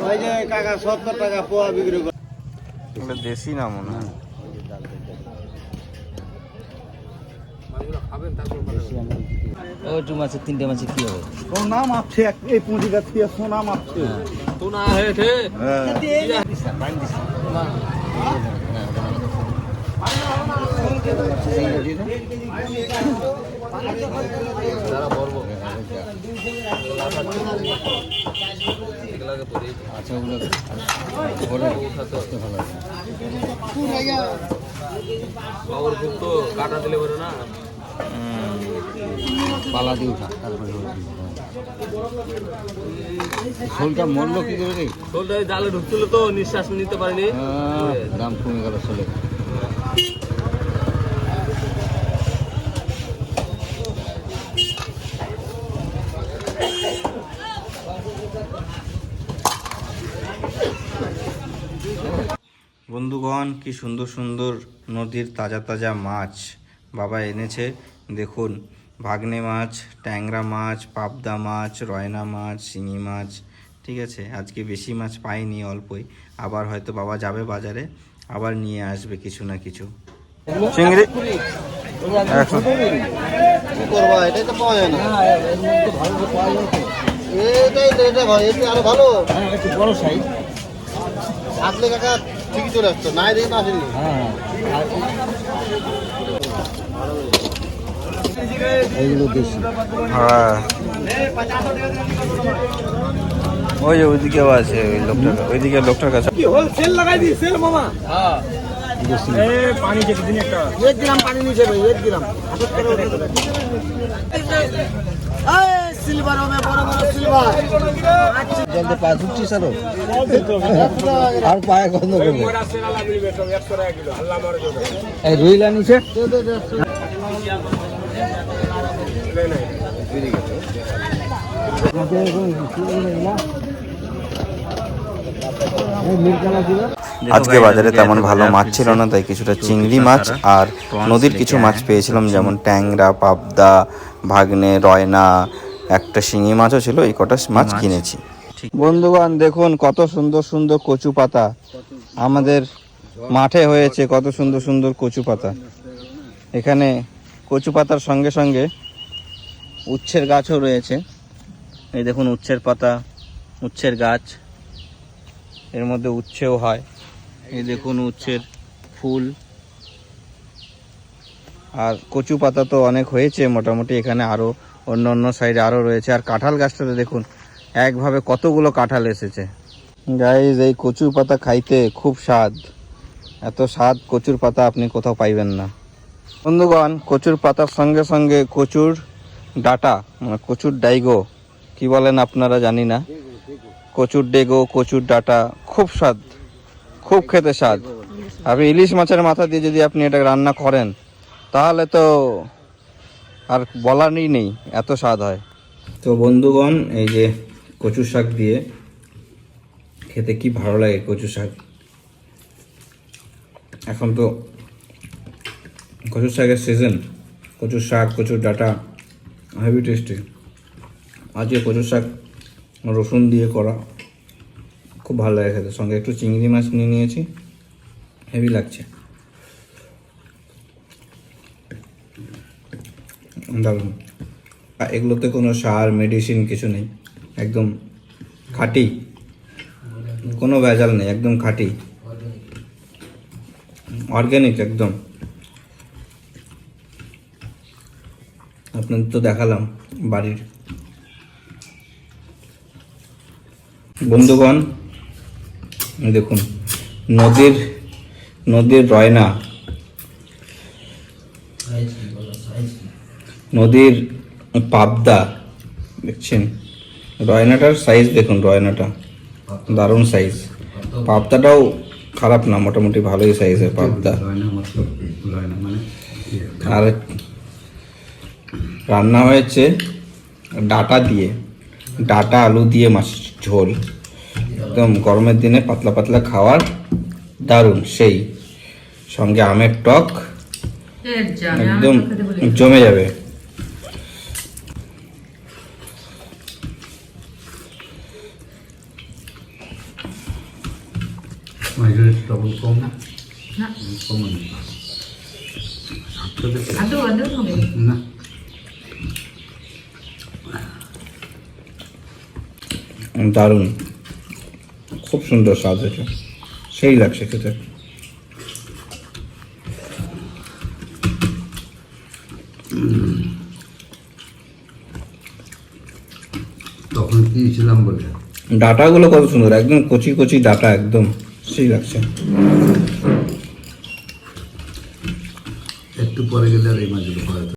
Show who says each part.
Speaker 1: ওই যে কাকা 70 টাকা পোয়া বিক্রি করে।
Speaker 2: এগুলো দেশি না মনে হয়।
Speaker 3: ওটু মাছের 3টে মাছে কি হবে?
Speaker 1: সোনা মাপছে এই পুঁজি গাছ দিয়ে সোনা মাপছে।
Speaker 2: সোনা হেঠে
Speaker 3: আচ্ছা ওগুলো
Speaker 2: তো কাটা দিলে বলে না
Speaker 3: পালা দিয়ে উঠা তারপরে শোলটা মরলো কি করে রে?
Speaker 2: শোলটা জালে ঢুকছিল তো নিঃশ্বাস নিতে পারিনি,
Speaker 3: দাম কমে গেল শোলে।
Speaker 2: বন্ধুগণ কি সুন্দর সুন্দর নদীর তাজা তাজা মাছ বাবা এনেছে। দেখুন ভাগ্নে মাছ, ট্যাংরা মাছ, পাবদা মাছ, রয়না মাছ, শিঙি মাছ। ঠিক আছে, আজকে বেশি মাছ পাইনি, অল্পই। আবার হয়তো বাবা যাবে বাজারে, আবার নিয়ে আসবে কিছু না কিছু। চিংড়ি
Speaker 1: কি করবা, এটাই তো পাওয়া যায় না। এটাই তো, এটা ভাই, এটা আরো ভালো।
Speaker 3: একটু বড় সাইজ
Speaker 1: আসলে কাকা ঠিকই চলে আসতো, নাই দেখে তো আসেনি।
Speaker 3: এইগুলো দেশি।
Speaker 2: হ্যাঁ, ওই যে ওইদিকেও আছে, ওই লোকটার, ওইদিকে লোকটার কাছে।
Speaker 1: সেল লাগাই দি, সেল মামা। হ্যাঁ, পানি যেতে দিন একটা 1 গ্রাম পানি নিচে ভাই, 1 গ্রাম সিলভার হবে, বড় বড় সিলভার।
Speaker 3: জলদি পা ঢুকছি স্যার, আর পায়ে গন্ধ করবে। এই রুইলা নিচে
Speaker 2: আজকে বাজারে তেমন ভালো মাছ ছিল না, তাই কিছুটা চিংড়ি মাছ আর নদীর কিছু মাছ পেয়েছিলাম, যেমন ট্যাংরা, পাবদা, ভাগ্নে, রয়না, একটা শিঙি মাছও ছিল। এই কটা মাছ কিনেছি। বন্ধুগণ দেখুন কত সুন্দর সুন্দর কচু পাতা আমাদের মাঠে হয়েছে, কত সুন্দর সুন্দর কচু পাতা। এখানে কচু পাতার সঙ্গে সঙ্গে উচ্ছের গাছও রয়েছে। এই দেখুন উচ্ছের পাতা, উচ্ছের গাছ, এর মধ্যে উচ্ছেও হয়। এই দেখুন উচ্ছের ফুল। আর কচু পাতা তো অনেক হয়েছে মোটামুটি, এখানে আরও অন্য অন্য সাইডে আরও রয়েছে। আর কাঁঠাল গাছটাতে দেখুন একভাবে কতগুলো কাঁঠাল এসেছে। গাইজ এই কচুর পাতা খাইতে খুব স্বাদ, এত স্বাদ কচুর পাতা আপনি কোথাও পাইবেন না। বন্ধুগণ কচুর পাতার সঙ্গে সঙ্গে কচুর ডাটা, মানে কচুর ডাইগো কি বলেন আপনারা জানি না, কচুর ডেগো, কচুর ডাটা, খুব স্বাদ, খুব খেতে স্বাদ। আপনি ইলিশ মাছের মাথা দিয়ে যদি আপনি এটা রান্না করেন তাহলে তো আর বলারই নেই, এত স্বাদ হয়। তো বন্ধুগণ এই যে কচু শাক দিয়ে খেতে কি ভালো লাগে কচু শাক। এখন তো কচু শাকের সিজন, কচুর শাক, কচুর ডাঁটা হেভি টেস্টি। আজকে কচুর শাক রসুন দিয়ে করা, খুব ভালো লাগে খেতে। সঙ্গে একটু চিংড়ি মাছ নিয়ে নিয়েছি, হেভি লাগছে, দারুণ। এগুলোতে কোনো সার মেডিসিন কিছু নেই, একদম খাঁটি, কোনো ভেজাল নেই, একদম খাঁটি অর্গ্যানিক একদম। আপনাদের তো দেখালাম বাড়ির। বন্ধুগণ দেখুন নদীর রয়না, নদীর পাবদা দেখছেন, রয়নাটার সাইজ দেখুন, রয়নাটা দারুণ সাইজ। পাবদাটাও খারাপ না, মোটামুটি ভালোই সাইজের পাবদা। আর রান্না হয়েছে ডাটা দিয়ে, ডাটা আলু দিয়ে মাছ ঝোল, একদম গরমের দিনে পাতলা পাতলা খাওয়ার দারুণ সেই। সঙ্গে আমের টক, একদম জমে যাবে।
Speaker 4: মাঝের লবণ কম না
Speaker 5: না
Speaker 4: কম না স্বাদটা দেখে
Speaker 5: আদৌ আদৌ হবে
Speaker 4: না
Speaker 2: দারুণ, খুব সুন্দর স্বাদ হয়েছে, সেই লাগছে খেতে।
Speaker 4: তখন কি ছিলাম বলে
Speaker 2: ডাটাগুলো কত সুন্দর, একদম কচি কচি ডাটা, একদম সেই লাগছে।
Speaker 4: একটু পরে গেলে আর এই মাছগুলো পাওয়া যেত